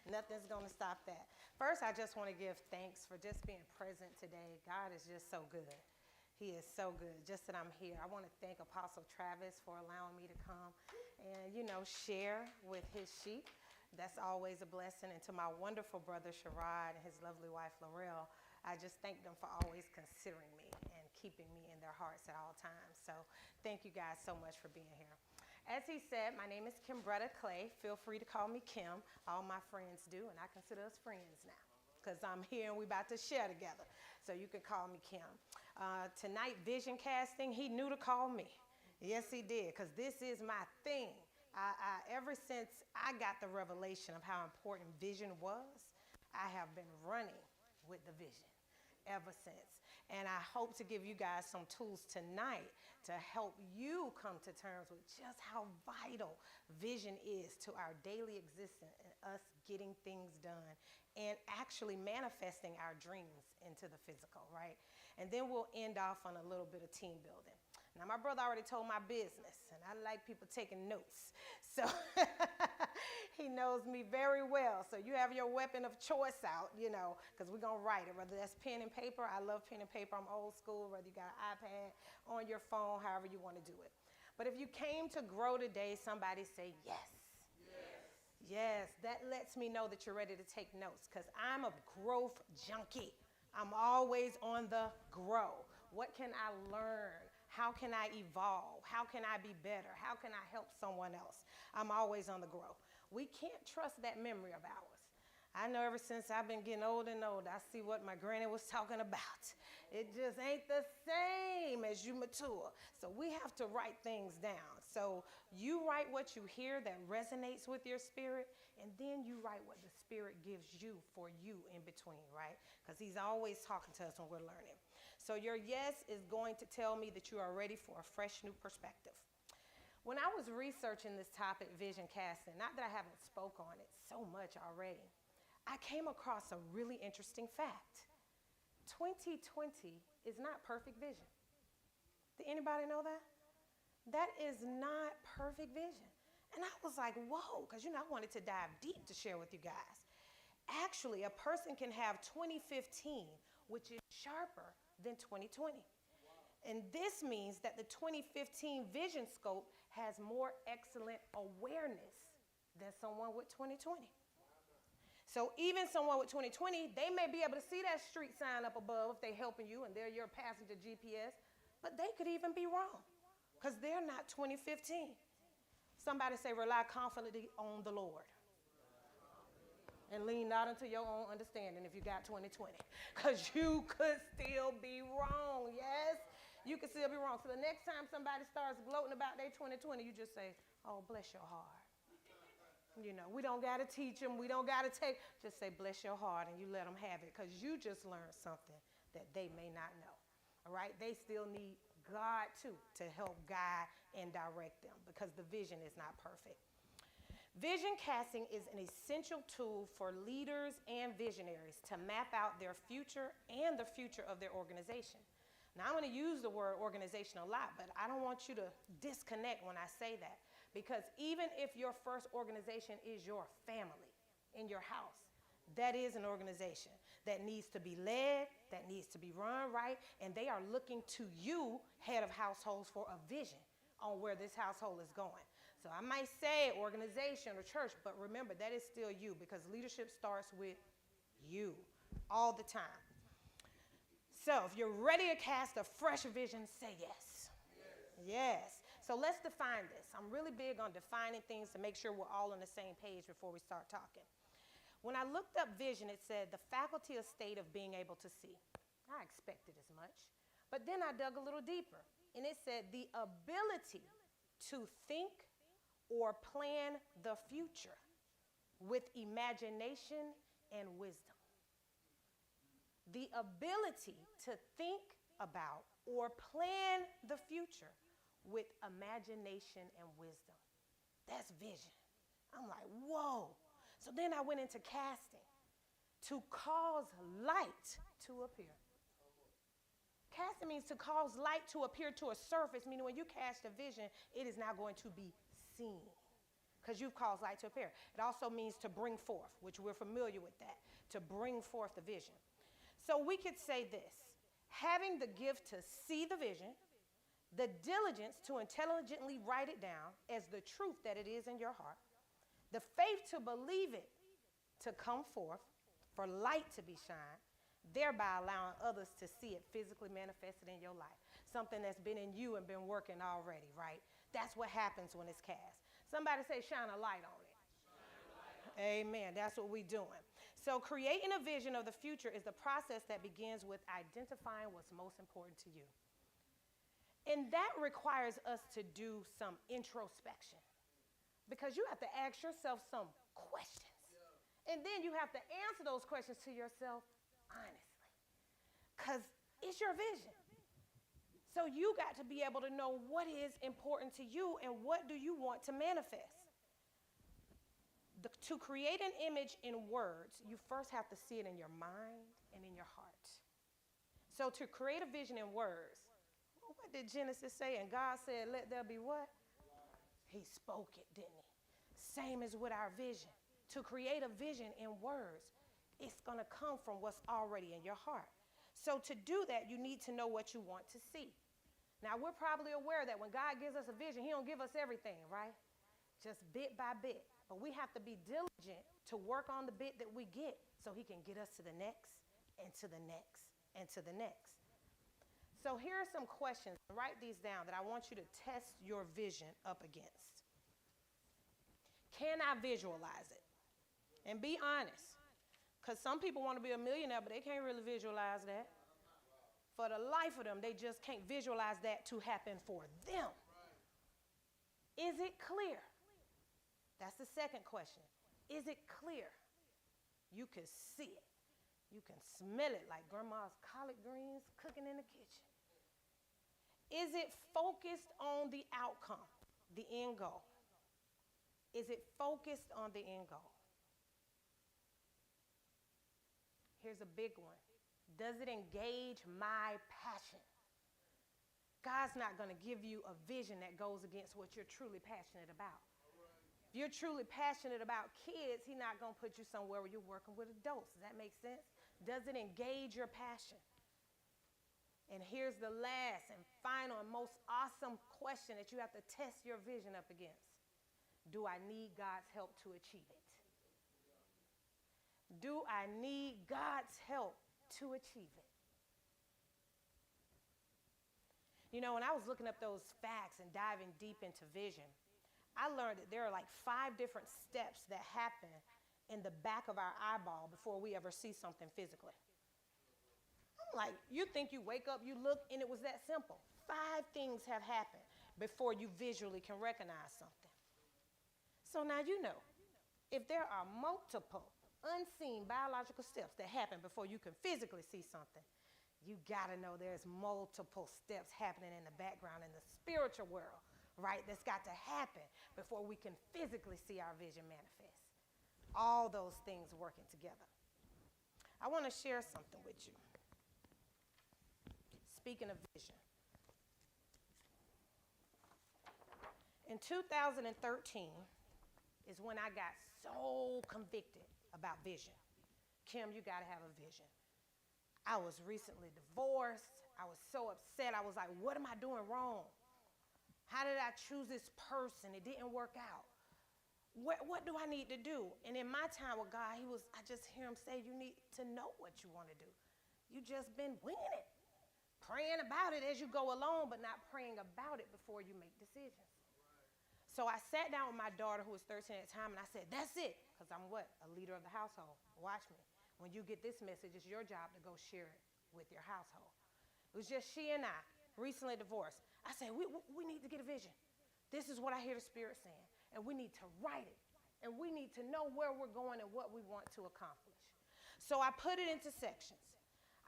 Nothing's going to stop that. First, I just want to give thanks for just being present today. God is just so good. He is so good. Just that I'm here. I want to thank Apostle Travis for allowing me to come and, share with his sheep. That's always a blessing. And to my wonderful brother Sherrod and his lovely wife Laurel, I just thank them for always considering me and keeping me in their hearts at all times. So thank you guys so much for being here. As he said, my name is Kimbretta Clay. Feel free to call me Kim. All my friends do, and I consider us friends now because I'm here and we're about to share together. So you can call me Kim. Tonight, vision casting, he knew to call me. Yes, he did, because this is my thing. Ever since I got the revelation of how important vision was, I have been running with the vision ever since. And I hope to give you guys some tools tonight to help you come to terms with just how vital vision is to our daily existence and us getting things done and actually manifesting our dreams into the physical, right? And then we'll end off on a little bit of team building. Now, my brother already told my business, and I like people taking notes. So he knows me very well. So you have your weapon of choice out, because we're going to write it, whether that's pen and paper. I love pen and paper. I'm old school, whether you got an iPad, on your phone, however you want to do it. But if you came to grow today, somebody say yes. Yes, that lets me know that you're ready to take notes, because I'm a growth junkie. I'm always on the grow. What can I learn? How can I evolve? How can I be better? How can I help someone else? I'm always on the grow. We can't trust that memory of ours. I know ever since I've been getting older and older, I see what my granny was talking about. It just ain't the same as you mature. So we have to write things down. So you write what you hear that resonates with your spirit, and then you write what the spirit gives you for you in between, right? Because he's always talking to us when we're learning. So your yes is going to tell me that you are ready for a fresh new perspective. When I was researching this topic, vision casting, not that I haven't spoke on it so much already, I came across a really interesting fact. 2020 is not perfect vision. Did anybody know that? That is not perfect vision. And I was like, whoa, because I wanted to dive deep to share with you guys. Actually, a person can have 2015, which is sharper than 2020. And this means that the 2015 vision scope has more excellent awareness than someone with 2020. So even someone with 2020, they may be able to see that street sign up above if they're helping you and they're your passenger GPS, but they could even be wrong because they're not 2015. Somebody say, rely confidently on the Lord. And lean not into your own understanding if you got 2020. Because you could still be wrong, yes? You could still be wrong. So the next time somebody starts gloating about their 2020, you just say, oh, bless your heart. We don't got to teach them. We don't got to take. Just say, bless your heart, and you let them have it because you just learned something that they may not know. All right? They still need God, too, to help guide and direct them because the vision is not perfect. Vision casting is an essential tool for leaders and visionaries to map out their future and the future of their organization. Now, I'm going to use the word organization a lot, but I don't want you to disconnect when I say that. Because even if your first organization is your family in your house, that is an organization that needs to be led, that needs to be run right, and they are looking to you, head of households, for a vision on where this household is going. So I might say organization or church, but remember, that is still you because leadership starts with you all the time. So if you're ready to cast a fresh vision, say yes. Yes. So let's define this. I'm really big on defining things to make sure we're all on the same page before we start talking. When I looked up vision, it said the faculty or state of being able to see. I expected as much. But then I dug a little deeper, and it said the ability to think or plan the future with imagination and wisdom. The ability to think about or plan the future with imagination and wisdom. That's vision. I'm like, whoa. So then I went into casting to cause light to appear. Casting means to cause light to appear to a surface, meaning when you cast a vision, it is now going to be seen. because you've caused light to appear. It also means to bring forth, which we're familiar with that, to bring forth the vision. So we could say this: having the gift to see the vision, the diligence to intelligently write it down as the truth that it is in your heart, the faith to believe it to come forth, for light to be shined, thereby allowing others to see it physically manifested in your life. Something that's been in you and been working already, right? That's what happens when it's cast. Somebody say, shine a light on it. Amen. That's what we're doing. So creating a vision of the future is the process that begins with identifying what's most important to you. And that requires us to do some introspection, because you have to ask yourself some questions. And then you have to answer those questions to yourself honestly, because it's your vision. So you got to be able to know what is important to you and what do you want to manifest. To create an image in words, you first have to see it in your mind and in your heart. So to create a vision in words, what did Genesis say? And God said, let there be what? He spoke it, didn't he? Same as with our vision. To create a vision in words, it's going to come from what's already in your heart. So to do that, you need to know what you want to see. Now, we're probably aware that when God gives us a vision, he don't give us everything, right? Just bit by bit. But we have to be diligent to work on the bit that we get so he can get us to the next and to the next and to the next. So here are some questions. Write these down that I want you to test your vision up against. Can I visualize it? And be honest, because some people want to be a millionaire, but they can't really visualize that. For the life of them, they just can't visualize that to happen for them. Is it clear? That's the second question. Is it clear? You can see it. You can smell it like grandma's collard greens cooking in the kitchen. Is it focused on the outcome, the end goal? Is it focused on the end goal? Here's a big one. Does it engage my passion? God's not going to give you a vision that goes against what you're truly passionate about. If you're truly passionate about kids, he's not going to put you somewhere where you're working with adults. Does that make sense? Does it engage your passion? And here's the last and final and most awesome question that you have to test your vision up against. Do I need God's help to achieve it? Do I need God's help to achieve it? You know, when I was looking up those facts and diving deep into vision, I learned that there are like 5 different steps that happen in the back of our eyeball before we ever see something physically. I'm like, you think you wake up, you look, and it was that simple. 5 things have happened before you visually can recognize something. So now you know, if there are multiple unseen biological steps that happen before you can physically see something, you got to know there's multiple steps happening in the background in the spiritual world, right? That's got to happen before we can physically see our vision manifest. All those things working together. I want to share something with you. Speaking of vision. In 2013 is when I got so convicted about vision. Kim, you got to have a vision. I was recently divorced. I was so upset. I was like, what am I doing wrong? How did I choose this person? It didn't work out. What do I need to do? And in my time with God, I just hear him say, you need to know what you want to do. You just been winging it, praying about it as you go along, but not praying about it before you make decisions. So I sat down with my daughter, who was 13 at the time, and I said, that's it, because I'm what? A leader of the household. Watch me. When you get this message, it's your job to go share it with your household. It was just she and I, recently divorced. I said, we need to get a vision. This is what I hear the Spirit saying, and we need to write it, and we need to know where we're going and what we want to accomplish. So I put it into sections.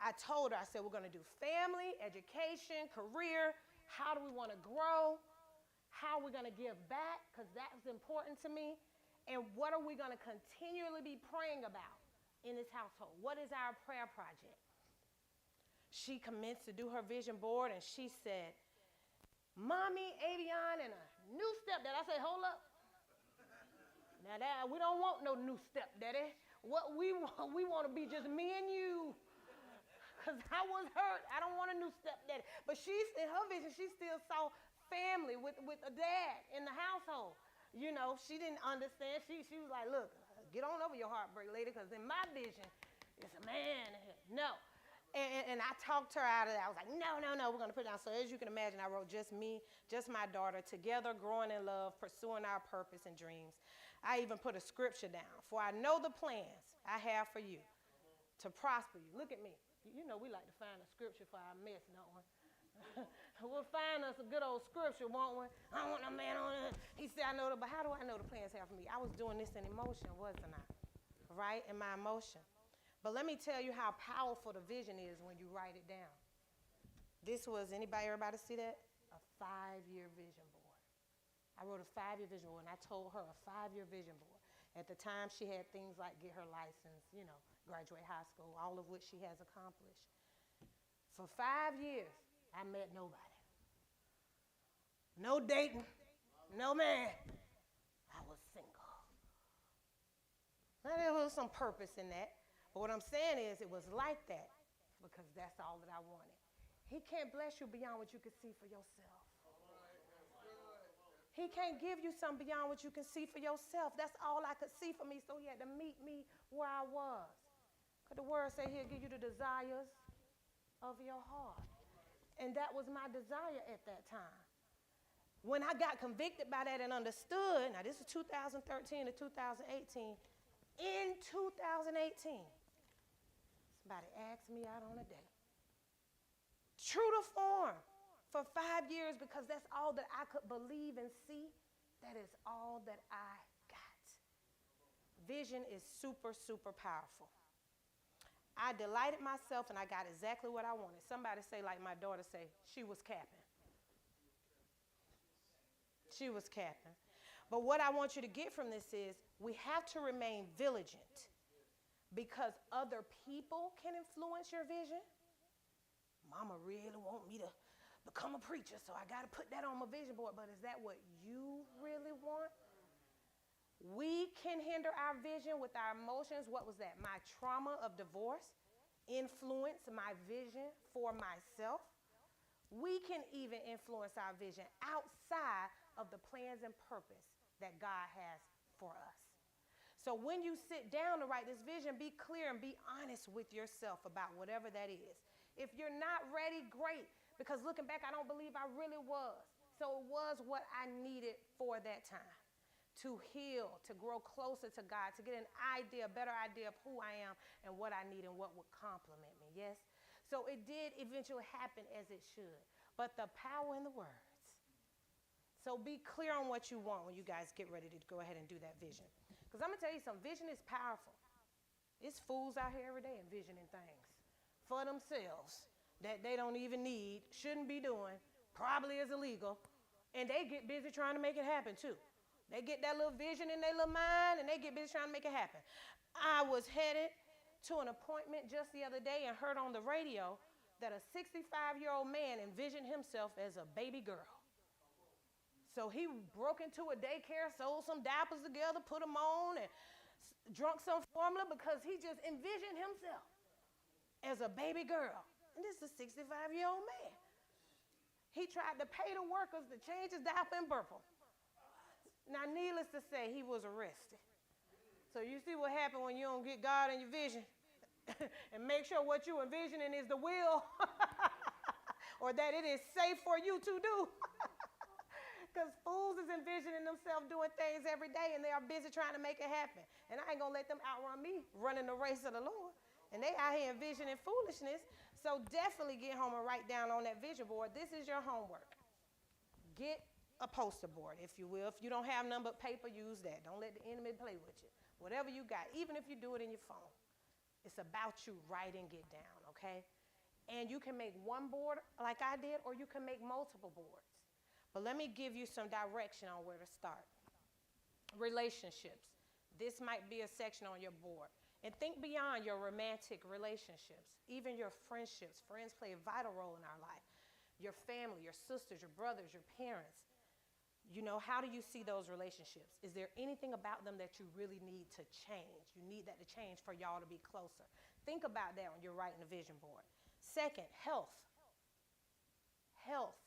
I told her, I said, we're going to do family, education, career, how do we want to grow, how we're going to give back, because that's important to me, and what are we going to continually be praying about in this household? What is our prayer project? She commenced to do her vision board, and she said, Mommy, Avion, and a new step that I said, hold up. Now that we don't want no new stepdaddy. What we want to be just me and you. Because I was hurt. I don't want a new stepdaddy. But she's, in her vision, she still saw family with a dad in the household. You know, she didn't understand. She was like, look, get on over your heartbreak, lady, because in my vision, it's a man here. No. And I talked her out of that. I was like, no, we're going to put it down. So as you can imagine, I wrote just me, just my daughter, together, growing in love, pursuing our purpose and dreams. I even put a scripture down. For I know the plans I have for you to prosper you. Look at me. You know we like to find a scripture for our mess, don't we? We'll find us a good old scripture, won't we? I don't want no man on it. He said, I know but how do I know the plans have for me? I was doing this in emotion, wasn't I? Right? In my emotion. But let me tell you how powerful the vision is when you write it down. This was, everybody see that? A 5-year vision board. I wrote a 5-year vision board, and I told her a 5-year vision board. At the time, she had things like get her license, graduate high school, all of which she has accomplished. For 5 years, I met nobody. No dating, no man. I was single. Now, there was some purpose in that. But what I'm saying is it was like that because that's all that I wanted. He can't bless you beyond what you can see for yourself. He can't give you something beyond what you can see for yourself. That's all I could see for me, so he had to meet me where I was. Because the word say he'll give you the desires of your heart. And that was my desire at that time. When I got convicted by that and understood, now this is 2013 to 2018, in 2018, somebody asked me out on a date. True to form. For 5 years, because that's all that I could believe and see. That is all that I got. Vision is super, super powerful. I delighted myself and I got exactly what I wanted. Somebody say, like my daughter say, she was capping. She was capping. But what I want you to get from this is we have to remain vigilant because other people can influence your vision. Mama really want me to become a preacher, so I got to put that on my vision board. But is that what you really want? We can hinder our vision with our emotions. What was that? My trauma of divorce influenced my vision for myself. We can even influence our vision outside of the plans and purpose that God has for us. So when you sit down to write this vision, be clear and be honest with yourself about whatever that is. If you're not ready, great. Because looking back, I don't believe I really was. So it was what I needed for that time. To heal, to grow closer to God, to get an idea, a better idea of who I am and what I need and what would complement me, yes? So it did eventually happen as it should. But the power in the words. So be clear on what you want when you guys get ready to go ahead and do that vision. Because I'm going to tell you something, vision is powerful. It's fools out here every day envisioning things for themselves that they don't even need, shouldn't be doing, probably is illegal, and they get busy trying to make it happen too. They get that little vision in their little mind, and they get busy trying to make it happen. I was headed to an appointment just the other day and heard on the radio that a 65-year-old man envisioned himself as a baby girl. So he broke into a daycare, sold some diapers together, put them on, and drunk some formula because he just envisioned himself as a baby girl. And this is a 65-year-old man. He tried to pay the workers to change his diaper and burp him. Now, needless to say, he was arrested. So you see what happened when you don't get God in your vision and make sure what you're envisioning is the will or that it is safe for you to do. Because fools is envisioning themselves doing things every day and they are busy trying to make it happen. And I ain't going to let them outrun me running the race of the Lord. And they out here envisioning foolishness. So definitely get home and write down on that vision board. This is your homework. Get a poster board, if you will. If you don't have none but paper, use that. Don't let the enemy play with you. Whatever you got, even if you do it in your phone, it's about you writing it down, okay? And you can make one board like I did, or you can make multiple boards. But let me give you some direction on where to start. Relationships. This might be a section on your board. And think beyond your romantic relationships, even your friendships. Friends play a vital role in our life. Your family, your sisters, your brothers, your parents. How do you see those relationships? Is there anything about them that you really need to change? You need that to change for y'all to be closer. Think about that when you're writing a vision board. Second, health. Health.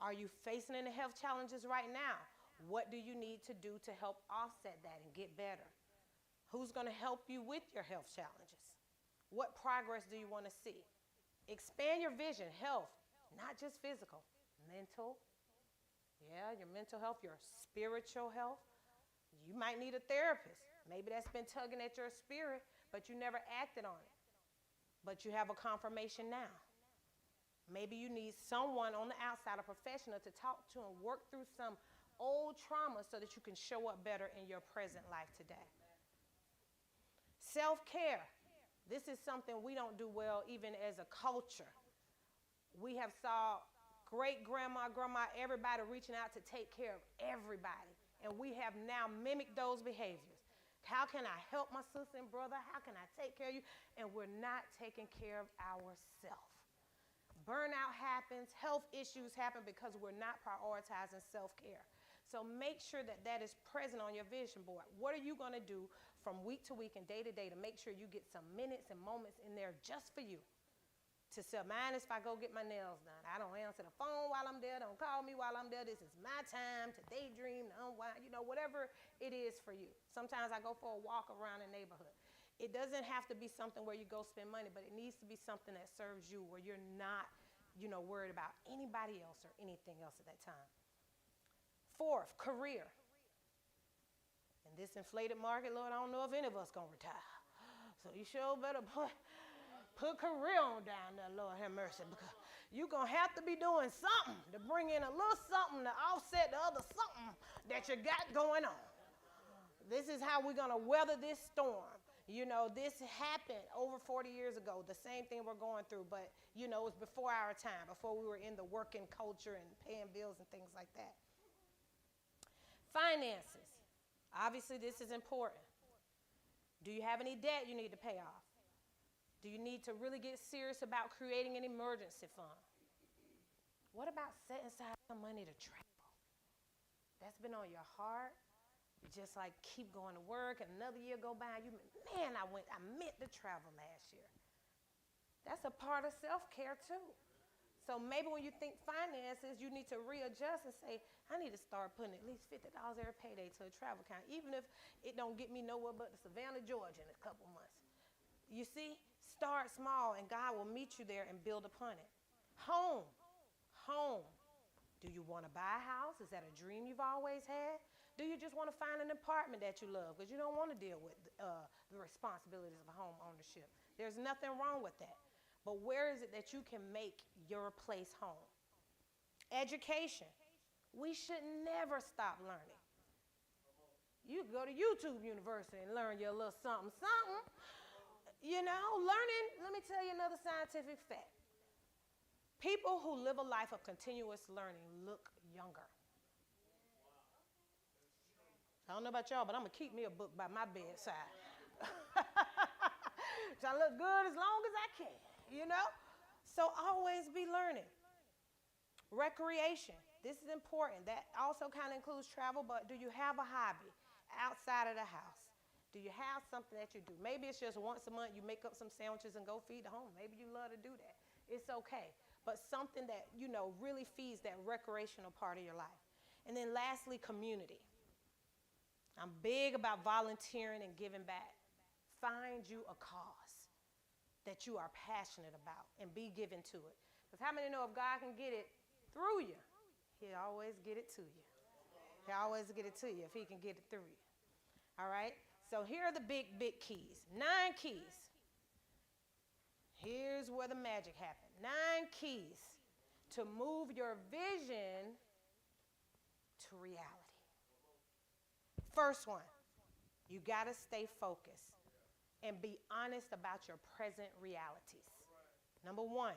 Are you facing any health challenges right now? What do you need to do to help offset that and get better? Who's going to help you with your health challenges? What progress do you want to see? Expand your vision, health, not just physical, mental. Yeah, your mental health, your spiritual health. You might need a therapist. Maybe that's been tugging at your spirit, but you never acted on it. But you have a confirmation now. Maybe you need someone on the outside, a professional, to talk to and work through some old trauma so that you can show up better in your present life today. Self-care. This is something we don't do well even as a culture. We have saw great-grandma, grandma, everybody reaching out to take care of everybody. And we have now mimicked those behaviors. How can I help my sister and brother? How can I take care of you? And we're not taking care of ourselves. Burnout happens, health issues happen because we're not prioritizing self-care. So make sure that that is present on your vision board. What are you going to do from week to week and day to day to make sure you get some minutes and moments in there just for you? To self. Mine is if I go get my nails done. I don't answer the phone while I'm there. Don't call me while I'm there. This is my time to daydream, to unwind, whatever it is for you. Sometimes I go for a walk around the neighborhood. It doesn't have to be something where you go spend money, but it needs to be something that serves you, where you're not, worried about anybody else or anything else at that time. Fourth, career. In this inflated market, Lord, I don't know if any of us going to retire. So you sure better put career on down there, Lord have mercy, because you're going to have to be doing something to bring in a little something to offset the other something that you got going on. This is how we're going to weather this storm. This happened over 40 years ago, the same thing we're going through, but, it was before our time, before we were in the working culture and paying bills and things like that. Finances. Obviously, this is important. Do you have any debt you need to pay off? Do you need to really get serious about creating an emergency fund? What about setting aside some money to travel? That's been on your heart. You just keep going to work, and another year go by, I meant to travel last year. That's a part of self-care too. So maybe when you think finances, you need to readjust and say, I need to start putting at least $50 every payday to a travel account, even if it don't get me nowhere but to Savannah, Georgia in a couple months. You see? Start small, and God will meet you there and build upon it. Home. Do you want to buy a house? Is that a dream you've always had? Do you just want to find an apartment that you love because you don't want to deal with the responsibilities of home ownership? There's nothing wrong with that. But where is it that you can make your place home? Education. We should never stop learning. You can go to YouTube University and learn your little something. Learning, let me tell you another scientific fact. People who live a life of continuous learning look younger. I don't know about y'all, but I'm going to keep me a book by my bedside. So I look good as long as I can, So always be learning. Recreation. This is important. That also kind of includes travel, but do you have a hobby outside of the house? Do you have something that you do? Maybe it's just once a month you make up some sandwiches and go feed the home. Maybe you love to do that. It's okay. But something that, really feeds that recreational part of your life. And then lastly, community. I'm big about volunteering and giving back. Find you a cause that you are passionate about and be given to it. Because how many know if God can get it through you, he'll always get it to you. He'll always get it to you if he can get it through you. All right? So here are the big keys. 9 keys. Here's where the magic happened. 9 keys to move your vision to reality. First one, you got to stay focused and be honest about your present realities. Number 1,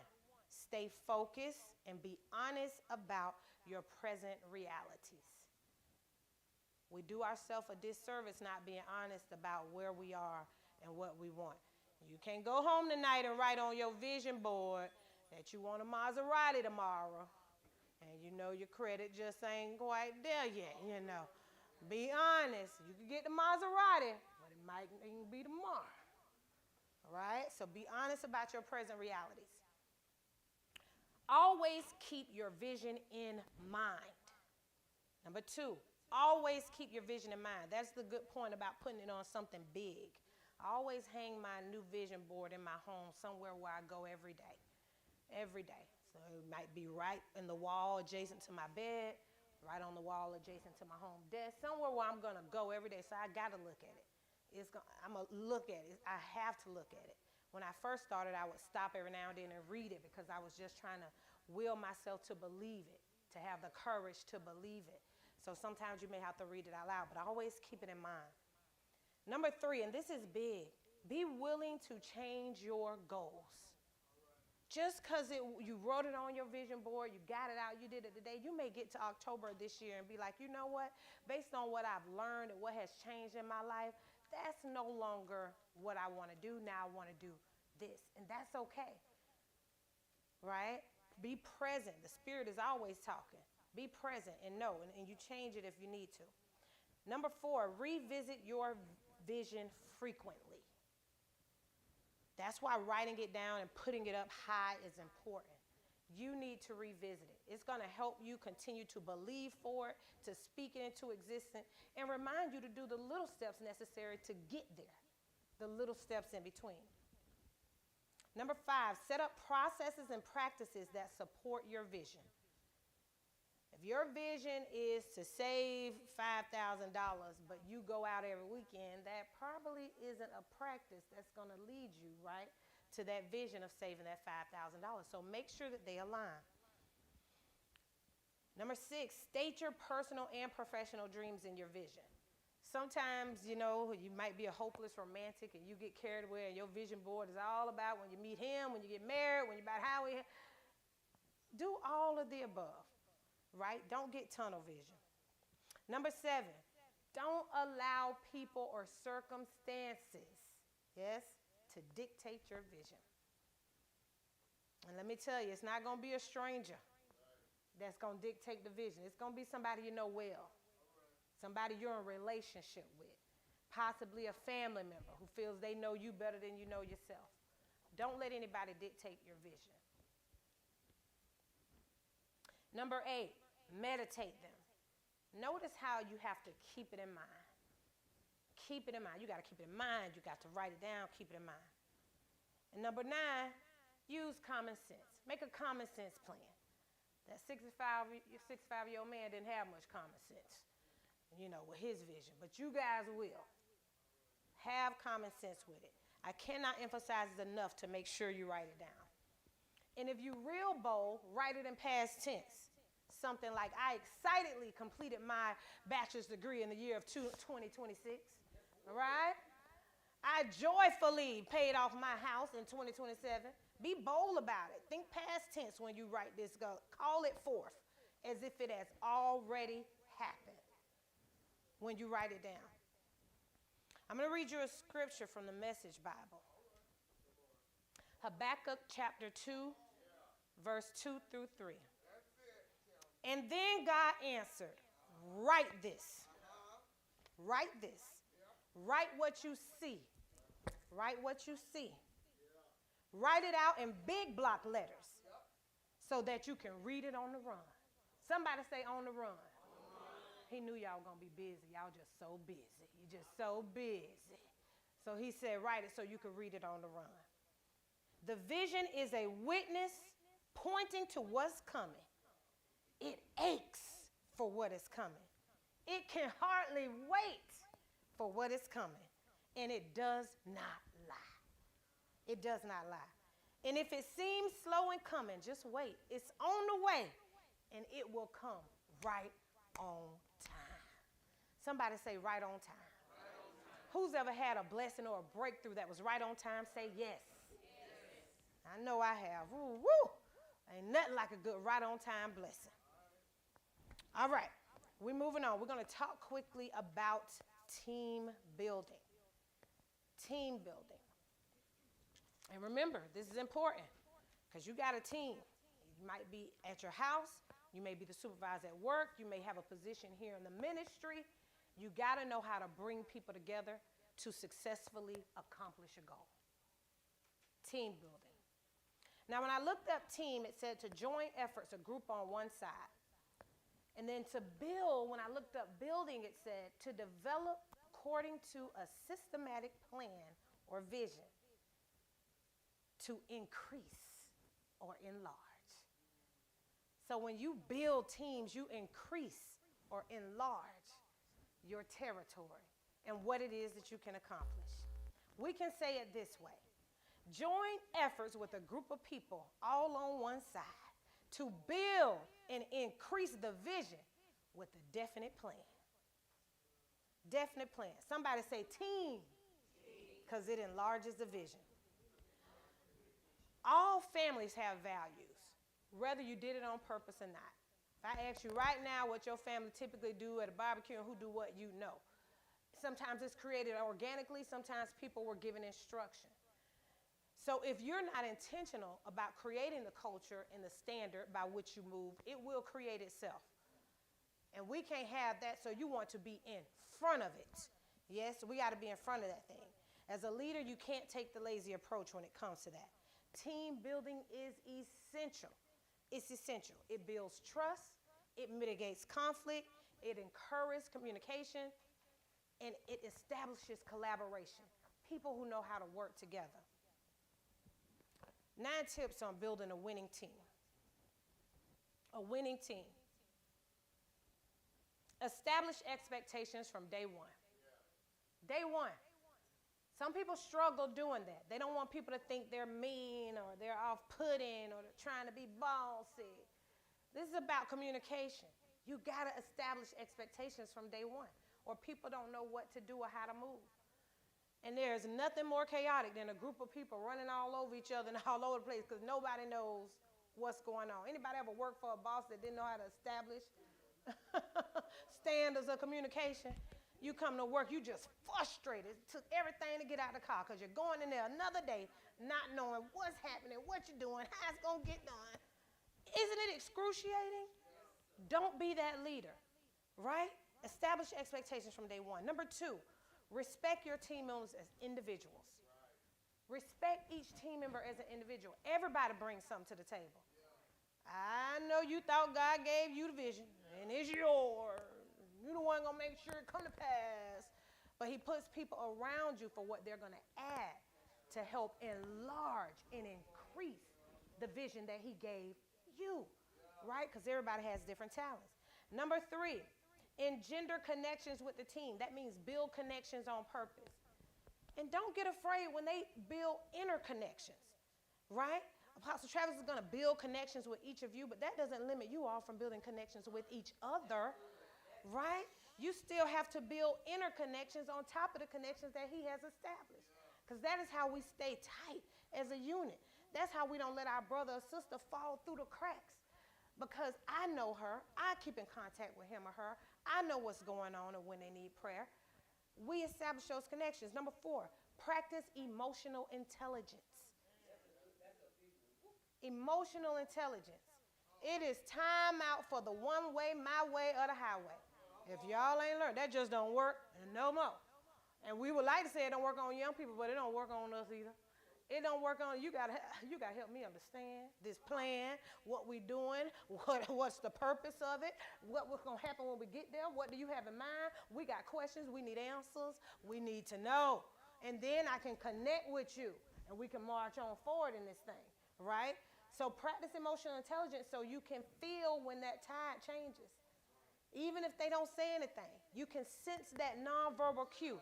stay focused and be honest about your present realities. We do ourselves a disservice not being honest about where we are and what we want. You can't go home tonight and write on your vision board that you want a Maserati tomorrow, and And you know your credit just ain't quite there yet, you know. Be honest. You can get the Maserati, but it might even be tomorrow. All right? So be honest about your present realities. Always keep your vision in mind. Number 2, always keep your vision in mind. That's the good point about putting it on something big. I always hang my new vision board in my home somewhere where I go every day. Every day. So it might be right in the wall adjacent to my bed, right on the wall adjacent to my home desk, somewhere where I'm going to go every day. So I got to look at it. I'm going to look at it. I have to look at it. When I first started, I would stop every now and then and read it because I was just trying to will myself to believe it, to have the courage to believe it. So sometimes you may have to read it out loud, but I always keep it in mind. Number 3, and this is big, be willing to change your goals. Just because you wrote it on your vision board, you got it out, you did it today, you may get to October of this year and be like, you know what? Based on what I've learned and what has changed in my life, that's no longer what I want to do. Now I want to do this. And that's okay. Right? Be present. The Spirit is always talking. Be present and know, and you change it if you need to. Number 4, revisit your vision frequently. That's why writing it down and putting it up high is important. You need to revisit it. It's going to help you continue to believe for it, to speak it into existence, and remind you to do the little steps necessary to get there, the little steps in between. Number 5, set up processes and practices that support your vision. If your vision is to save $5,000, but you go out every weekend, that probably isn't a practice that's going to lead you, right, to that vision of saving that $5,000. So make sure that they align. Number 6, state your personal and professional dreams in your vision. Sometimes, you know, you might be a hopeless romantic and you get carried away and your vision board is all about when you meet him, when you get married, when you're about how we do all of the above. Right? Don't get tunnel vision. Number 7, don't allow people or circumstances, yes, to dictate your vision. And let me tell you, it's not going to be a stranger that's going to dictate the vision. It's going to be somebody you know well, somebody you're in a relationship with, possibly a family member who feels they know you better than you know yourself. Don't let anybody dictate your vision. Number 8, meditate them. Notice how you have to keep it in mind. Keep it in mind. You got to keep it in mind. You got to write it down. Keep it in mind. And number 9, use common sense. Make a common sense plan. That 65-year-old man didn't have much common sense, you know, with his vision. But you guys will. Have common sense with it. I cannot emphasize it enough to make sure you write it down. And if you real bold, write it in past tense. Something like, I excitedly completed my bachelor's degree in the year of 2026. All right? I joyfully paid off my house in 2027. Be bold about it. Think past tense when you write this. Call it forth as if it has already happened when you write it down. I'm going to read you a scripture from the Message Bible. Habakkuk chapter 2, verse 2 through 3. And then God answered, write this. Write this. Write what you see. Write what you see. Write it out in big block letters so that you can read it on the run. Somebody say on the run. He knew y'all were going to be busy. Y'all just so busy. You're just so busy. So he said, write it so you can read it on the run. The vision is a witness pointing to what's coming. It aches for what is coming. It can hardly wait for what is coming. And it does not lie. It does not lie. And if it seems slow in coming, just wait. It's on the way, and it will come right on time. Somebody say right on time. Right on time. Who's ever had a blessing or a breakthrough that was right on time? Say yes. I know I have. Woo, woo. Ain't nothing like a good right on time blessing. All right, we're moving on. We're going to talk quickly about team building. Team building. And remember, this is important because you got a team. You might be at your house You may be the supervisor at work. You may have a position here in the ministry. You got to know how to bring people together to successfully accomplish a goal. Team building. Now, when I looked up team, it said to join efforts, a group on one side. And then to build, when I looked up building, it said to develop according to a systematic plan or vision to increase or enlarge. So when you build teams, you increase or enlarge your territory and what it is that you can accomplish. We can say it this way. Join efforts with a group of people all on one side to build and increase the vision with a definite plan. Definite plan. Somebody say team, because it enlarges the vision. All families have values, whether you did it on purpose or not. If I ask you right now what your family typically do at a barbecue and who do what, you know. Sometimes it's created organically. Sometimes people were given instruction. So if you're not intentional about creating the culture and the standard by which you move, it will create itself. And we can't have that, so you want to be in front of it. Yes, we got to be in front of that thing. As a leader, you can't take the lazy approach when it comes to that. Team building is essential. It's essential. It builds trust. It mitigates conflict. It encourages communication. And it establishes collaboration. People who know how to work together. 9 tips on building a winning team. A winning team. Establish expectations from day one. Day one. Some people struggle doing that. They don't want people to think they're mean or they're off-putting or they're trying to be bossy. This is about communication. You got to establish expectations from day one, or people don't know what to do or how to move. And there's nothing more chaotic than a group of people running all over each other and all over the place because nobody knows what's going on. Anybody ever worked for a boss that didn't know how to establish standards of communication? You come to work, you just frustrated. It took everything to get out of the car because you're going in there another day not knowing what's happening, what you're doing, how it's going to get done. Isn't it excruciating? Don't be that leader, right? Establish expectations from day one. Number 2, respect your team members as individuals. Respect each team member as an individual. Everybody brings something to the table. I know you thought God gave you the vision, and it's yours. You're the one going to make sure it come to pass. But he puts people around you for what they're going to add to help enlarge and increase the vision that he gave you, right? Because everybody has different talents. Number 3, engender connections with the team. That means build connections on purpose. And don't get afraid when they build interconnections, right? Apostle Travis is going to build connections with each of you, but that doesn't limit you all from building connections with each other. Right? You still have to build interconnections on top of the connections that he has established. Because that is how we stay tight as a unit. That's how we don't let our brother or sister fall through the cracks. Because I know her. I keep in contact with him or her. I know what's going on and when they need prayer. We establish those connections. Number 4, practice emotional intelligence. Emotional intelligence. It is time out for the one way, my way, or the highway. If y'all ain't learned, that just don't work and no more. And we would like to say it don't work on young people, but it don't work on us either. It don't work on you. Gotta help me understand this plan, what we doing, what's the purpose of it, what's gonna happen when we get there. What do you have in mind? We got questions. We need answers. We need to know, and then I can connect with you, and we can march on forward in this thing, right? So practice emotional intelligence so you can feel when that tide changes. Even if they don't say anything, you can sense that nonverbal cue.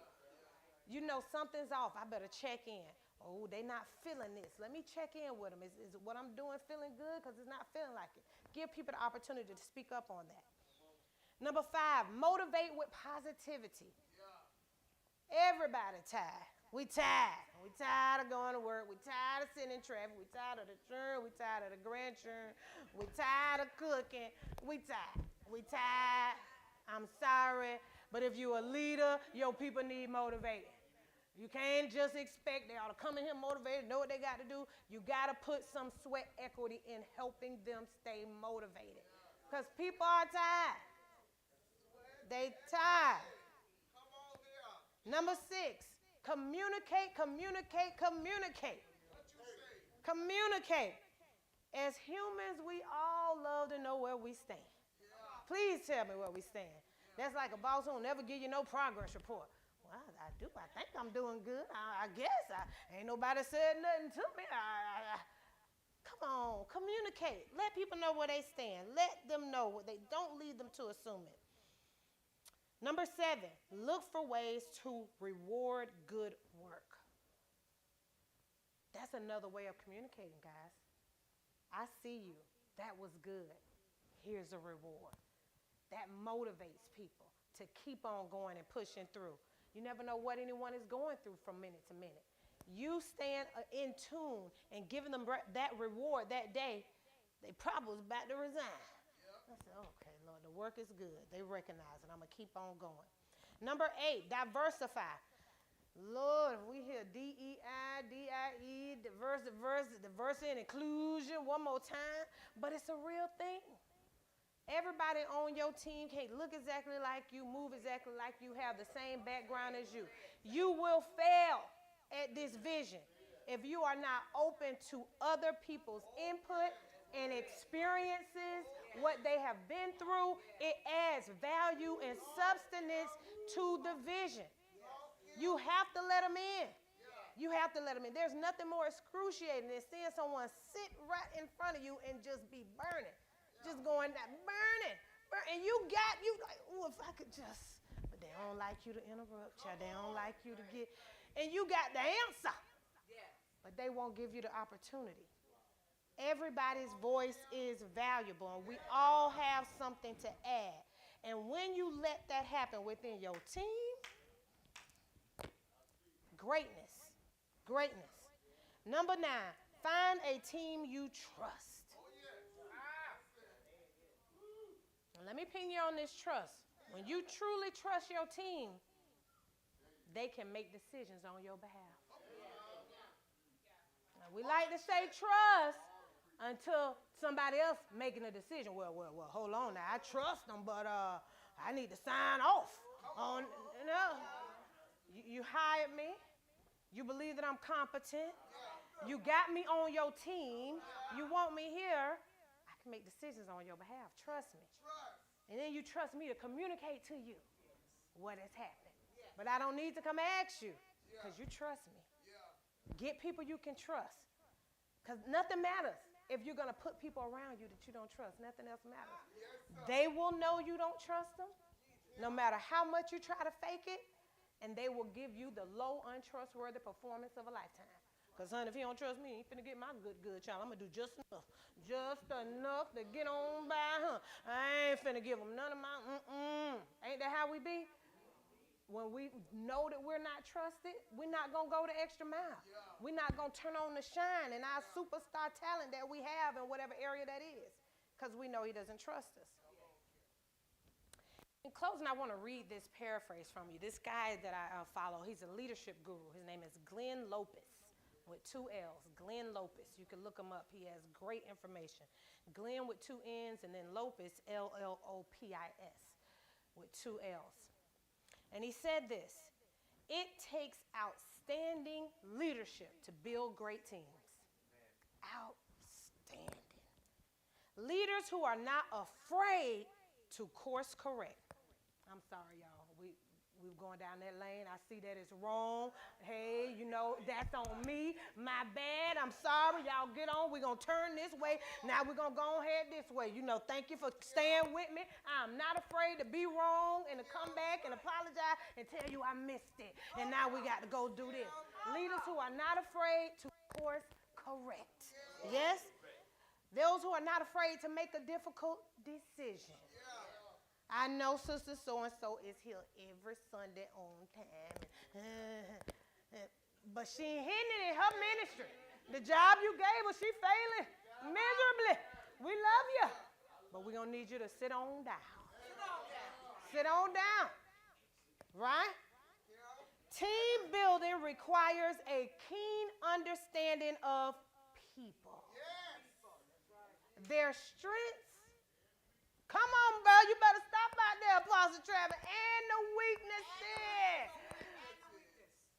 You know something's off. I better check in. Oh, they not feeling this. Let me check in with them. Is what I'm doing feeling good? Because it's not feeling like it. Give people the opportunity to speak up on that. Number 5, motivate with positivity. Everybody tired. We tired. We tired of going to work. We tired of sitting in traffic. We tired of the churn. We tired of the grandchildren. We tired of cooking. We tired. We tired. I'm sorry. But if you're a leader, your people need motivated. You can't just expect they ought to come in here motivated, know what they got to do. You got to put some sweat equity in helping them stay motivated. Because people are tired. They tired. Number 6, communicate, communicate, communicate. Communicate. As humans, we all love to know where we stand. Please tell me where we stand. That's like a boss who will never give you no progress report. Well, I do. I think I'm doing good. I guess. Ain't nobody said nothing to me. Come on, communicate. Let people know where they stand. Let them know what they don't lead them to assuming. Number 7, look for ways to reward good work. That's another way of communicating, guys. I see you. That was good. Here's a reward. That motivates people to keep on going and pushing through. You never know what anyone is going through from minute to minute. You stand in tune and giving them that reward that day, they probably was about to resign. I said, okay, Lord, the work is good. They recognize it. I'm going to keep on going. Number 8, diversify. Lord, if we hear DEI, DIE, diversity and inclusion one more time, but it's a real thing. Everybody on your team can't look exactly like you, move exactly like you, have the same background as you. You will fail at this vision if you are not open to other people's input and experiences, what they have been through. It adds value and substance to the vision. You have to let them in. You have to let them in. There's nothing more excruciating than seeing someone sit right in front of you and just be burning. Just going down, burning. And you like, oh, if I could just, but they don't like you to interrupt you. They don't like you to get, and you got the answer. But they won't give you the opportunity. Everybody's voice is valuable, and we all have something to add. And when you let that happen within your team, greatness. Number 9, find a team you trust. Now, let me ping you on this trust. When you truly trust your team, they can make decisions on your behalf. Now, we like to say trust until somebody else making a decision. Well, hold on now. I trust them, but I need to sign off on, you hired me. You believe that I'm competent. You got me on your team. You want me here. I can make decisions on your behalf. Trust me. And then you trust me to communicate to you what has happened. But I don't need to come ask you because you trust me. Get people you can trust, because nothing matters if you're going to put people around you that you don't trust. Nothing else matters. They will know you don't trust them no matter how much you try to fake it, and they will give you the low, untrustworthy performance of a lifetime. Because, honey, if you don't trust me, you ain't finna get my good child. I'm going to do just enough to get on by, huh? I ain't finna give them none of my, Ain't that how we be? When we know that we're not trusted, we're not going to go the extra mile. We're not going to turn on the shine and our superstar talent that we have in whatever area that is, because we know he doesn't trust us. In closing, I want to read this paraphrase from you. This guy that I follow, he's a leadership guru. His name is Glenn Lopez, with 2 L's. Glenn Lopez. You can look him up. He has great information. Glenn with 2 N's, and then Lopez, L-L-O-P-I-S, with 2 L's. And he said this: it takes outstanding leadership to build great teams. Outstanding. Leaders who are not afraid to course correct. I'm sorry, y'all. We're going down that lane. I see that it's wrong. Hey, that's on me. My bad. I'm sorry. Y'all get on. We're going to turn this way. Now we're going to go ahead this way. Thank you for staying with me. I'm not afraid to be wrong and to come back and apologize and tell you I missed it. And now we got to go do this. Leaders who are not afraid to course correct. Yes? Those who are not afraid to make a difficult decision. I know Sister So-and-so is here every Sunday on time. But she ain't hitting it in her ministry. The job you gave her, she failing miserably. We love you. But we're going to need you to sit on down. Sit on down. Right? Team building requires a keen understanding of people. Their strengths, Come on, bro. You better stop out there, Apostle Travis. And the weaknesses.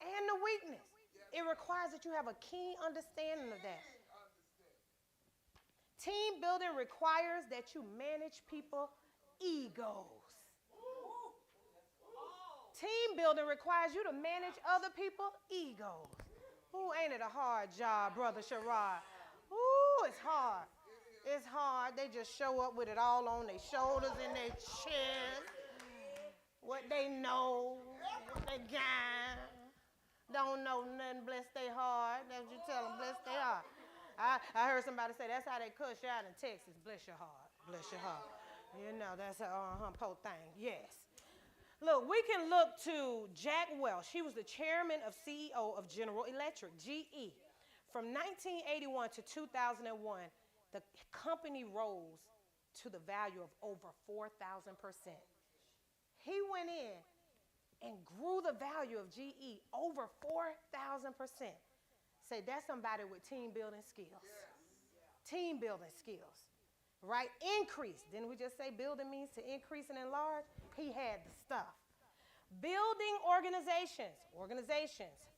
And the weakness. It requires that you have a keen understanding of that. Team building requires that you manage people's egos. Team building requires you to manage other people's egos. Ooh, ain't it a hard job, Brother Sherrod? Ooh, it's hard. It's hard. They just show up with it all on their shoulders and their chest. What they know, what they got. Don't know nothing, bless their heart. That's what you tell them, bless their heart. I heard somebody say that's how they cuss you out in Texas. Bless your heart. Bless your heart. You know, that's a po thing. Yes. Look, we can look to Jack Welch. He was the chairman of CEO of General Electric, GE. From 1981 to 2001, the company rose to the value of over 4,000%. He went in and grew the value of GE over 4,000%. Say that's somebody with team building skills. Team building skills, right? Increase. Didn't we just say building means to increase and enlarge? He had the stuff. Building organizations,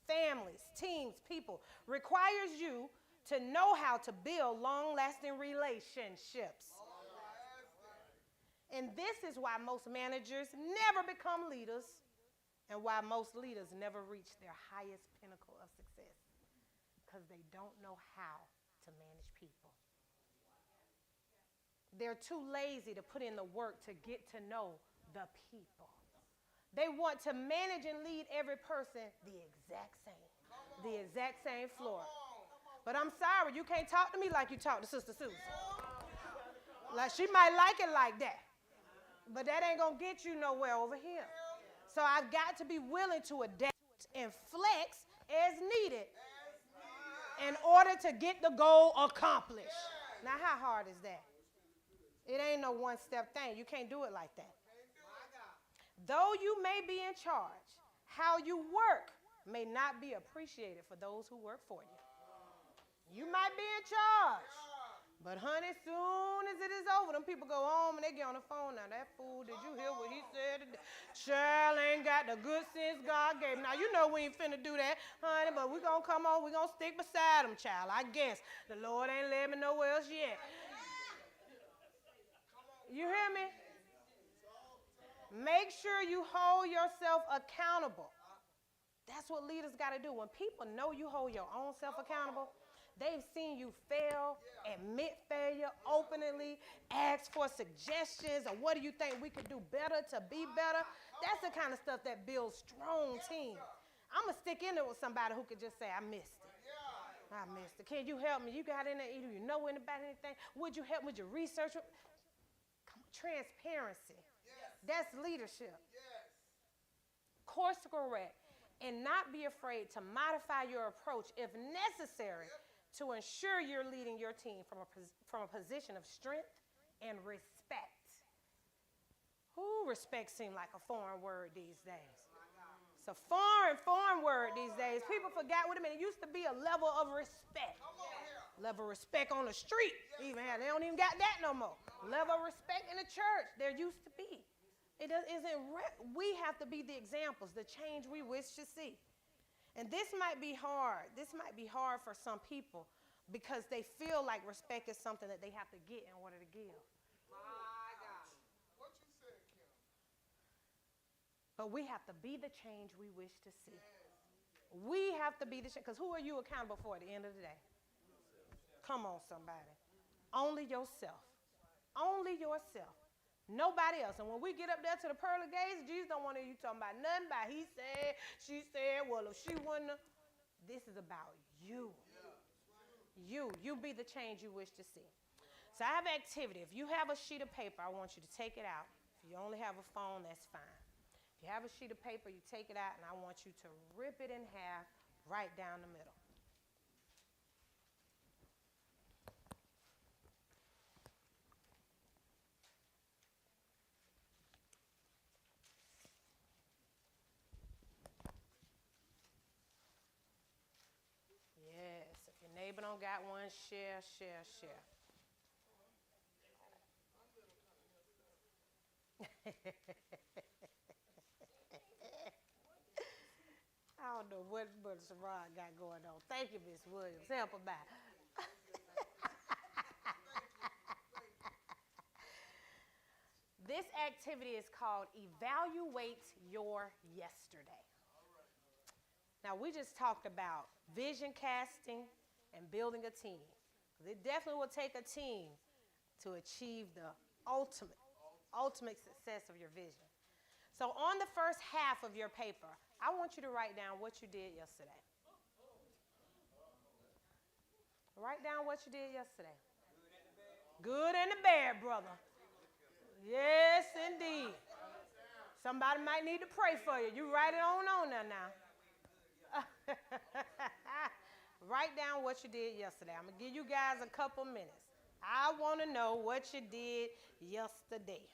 families, teams, people, requires you to know how to build long-lasting relationships. And this is why most managers never become leaders and why most leaders never reach their highest pinnacle of success. Because they don't know how to manage people. They're too lazy to put in the work to get to know the people. They want to manage and lead every person the exact same floor. But I'm sorry, you can't talk to me like you talk to Sister Susan. Like she might like it like that, but that ain't gonna get you nowhere over here. So I've got to be willing to adapt and flex as needed in order to get the goal accomplished. Now, how hard is that? It ain't no one-step thing. You can't do it like that. Though you may be in charge, how you work may not be appreciated for those who work for you. You might be in charge, but honey, soon as it is over, them people go home and they get on the phone. Now, that fool, did you hear what he said today? Child ain't got the good sense God gave him. Now, you know we ain't finna do that, honey, but we gonna come on, we gonna stick beside him, child. I guess the Lord ain't led me nowhere else yet. You hear me? Make sure you hold yourself accountable. That's what leaders got to do. When people know you hold your own self accountable, they've seen you fail, admit failure openly, ask for suggestions, or what do you think we could do better to be better? That's the kind of stuff that builds strong teams. I'm going to stick in there with somebody who could just say, I missed it. I missed it. Can you help me? You got in there, do you know about anything? Would you help? Would you research? Transparency. That's leadership. Course correct. And not be afraid to modify your approach if necessary to ensure you're leading your team from a position of strength and respect. Ooh, respect seems like a foreign word these days. It's a foreign word these days. People forgot what it meant. It used to be a level of respect. Level of respect on the street. Even they don't even got that no more. Level of respect in the church. There used to be. We have to be the examples, the change we wish to see. And this might be hard. This might be hard for some people because they feel like respect is something that they have to get in order to give. My God. What you said, Kim? But we have to be the change we wish to see. We have to be the change. Because who are you accountable for at the end of the day? Come on, somebody. Only yourself. Only yourself. Nobody else. And when we get up there to the pearly gates, Jesus don't want you talking about nothing about he said, she said, well, if she wouldn't. This is about you. You be the change you wish to see. So I have an activity. If you have a sheet of paper, I want you to take it out. If you only have a phone, that's fine. If you have a sheet of paper, you take it out, and I want you to rip it in half right down the middle. Neighbor don't got one, share. I don't know what Brother Sherrod got going on. Thank you, Miss Williams. Help him out. This activity is called Evaluate Your Yesterday. Now, we just talked about vision casting and building a team. It definitely will take a team to achieve the ultimate success of your vision. So on the first half of your paper, I want you to write down what you did yesterday. Write down what you did yesterday. Good and the bad, brother. Yes, indeed. Somebody might need to pray for you. You write it on there now. Write down what you did yesterday. I'm going to give you guys a couple minutes. I want to know what you did yesterday.